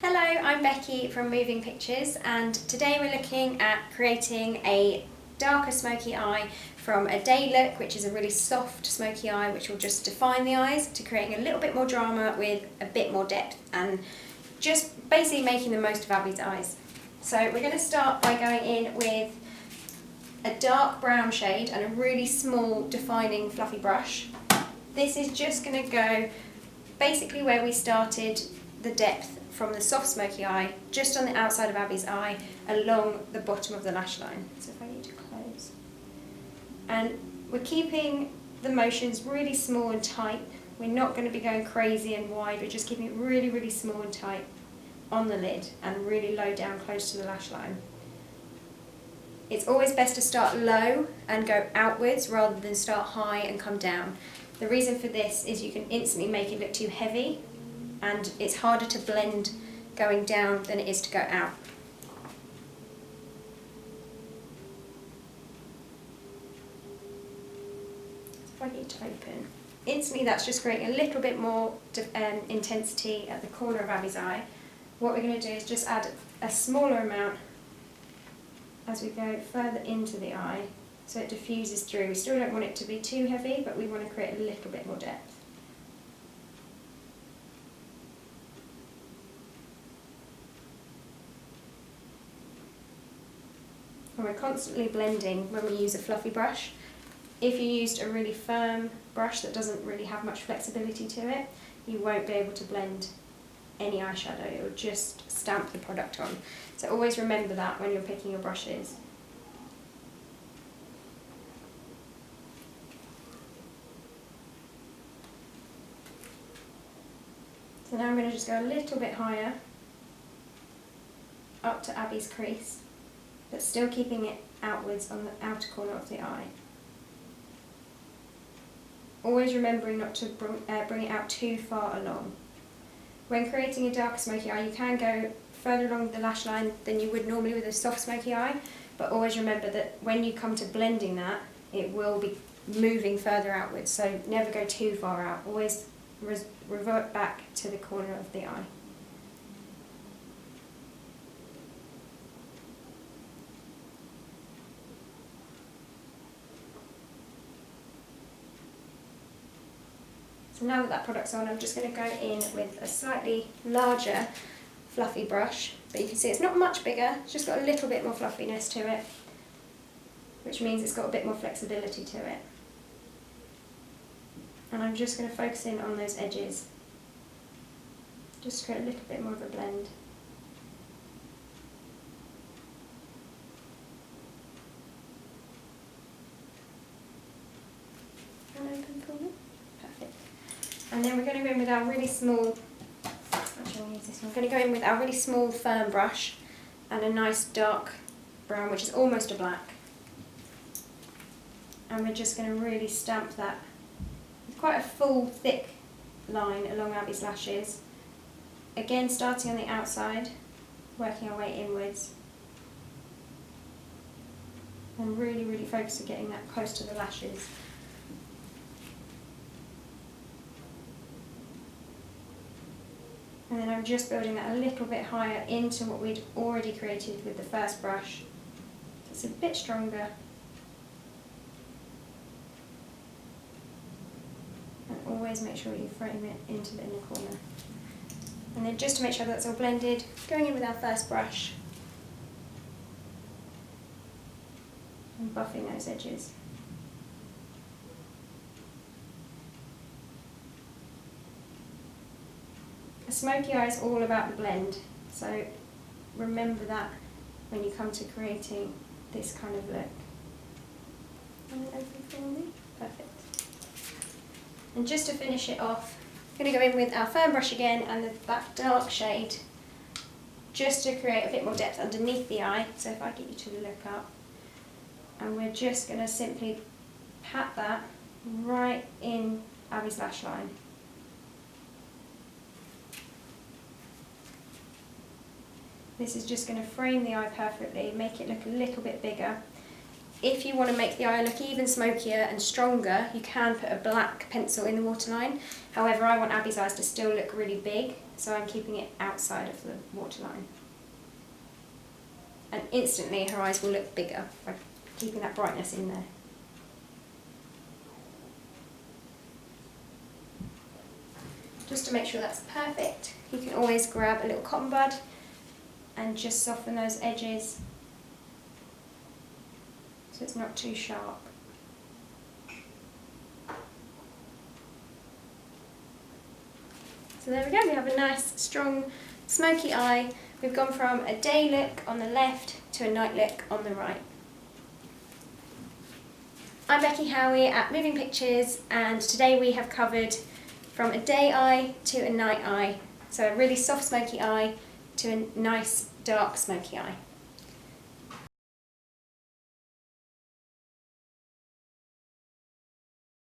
Hello, I'm Becky from Moving Pictures, and today we're looking at creating a darker smoky eye from a day look, which is a really soft smoky eye which will just define the eyes, to creating a little bit more drama with a bit more depth and just basically making the most of Abby's eyes. So we're going to start by going in with a dark brown shade and a really small defining fluffy brush. This is just going to go basically where we started the depth from the soft smoky eye, just on the outside of Abby's eye, along the bottom of the lash line. So if I need to close. And we're keeping the motions really small and tight. We're not going to be going crazy and wide, we're just keeping it really, really small and tight on the lid and really low down close to the lash line. It's always best to start low and go outwards rather than start high and come down. The reason for this is you can instantly make it look too heavy, and it's harder to blend going down than it is to go out. If I get it to open. Instantly that's just creating a little bit more intensity at the corner of Abby's eye. What we're going to do is just add a smaller amount as we go further into the eye so it diffuses through. We still don't want it to be too heavy, but we want to create a little bit more depth. And we're constantly blending when we use a fluffy brush. If you used a really firm brush that doesn't really have much flexibility to it, you won't be able to blend any eyeshadow. It will just stamp the product on. So always remember that when you're picking your brushes. So now I'm going to just go a little bit higher up to Abby's crease, but still keeping it outwards on the outer corner of the eye. Always remembering not to bring it out too far along. When creating a darker smoky eye, you can go further along the lash line than you would normally with a soft smoky eye, but always remember that when you come to blending that, it will be moving further outwards, so never go too far out. Always revert back to the corner of the eye. So now that product's on, I'm just going to go in with a slightly larger fluffy brush, but you can see it's not much bigger, it's just got a little bit more fluffiness to it, which means it's got a bit more flexibility to it. And I'm just going to focus in on those edges, just to create a little bit more of a blend. And open for me. Perfect. And then we're going to go in with our really small, actually I'll use this one. I'm going to go in with our really small firm brush and a nice dark brown, which is almost a black. And we're just going to really stamp that with quite a full, thick line along Abby's lashes. Again, starting on the outside, working our way inwards. And really, really focus on getting that close to the lashes. And then I'm just building that a little bit higher into what we'd already created with the first brush. It's a bit stronger. And always make sure you frame it into the inner corner. And then just to make sure that's all blended, going in with our first brush and buffing those edges. A smoky eye is all about the blend, so remember that when you come to creating this kind of look. And then open for me. Perfect. And just to finish it off, I'm going to go in with our firm brush again and that dark shade, just to create a bit more depth underneath the eye. So if I get you to look up, and we're just going to simply pat that right in Abby's lash line. This is just going to frame the eye perfectly, make it look a little bit bigger. If you want to make the eye look even smokier and stronger, you can put a black pencil in the waterline. However, I want Abby's eyes to still look really big, so I'm keeping it outside of the waterline. And instantly her eyes will look bigger by keeping that brightness in there. Just to make sure that's perfect, you can always grab a little cotton bud and just soften those edges so it's not too sharp. So there we go, we have a nice strong smoky eye. We've gone from a day look on the left to a night look on the right. I'm Becky Howie at Moving Pictures, and today we have covered from a day eye to a night eye. So a really soft smoky eye to a nice dark smoky eye.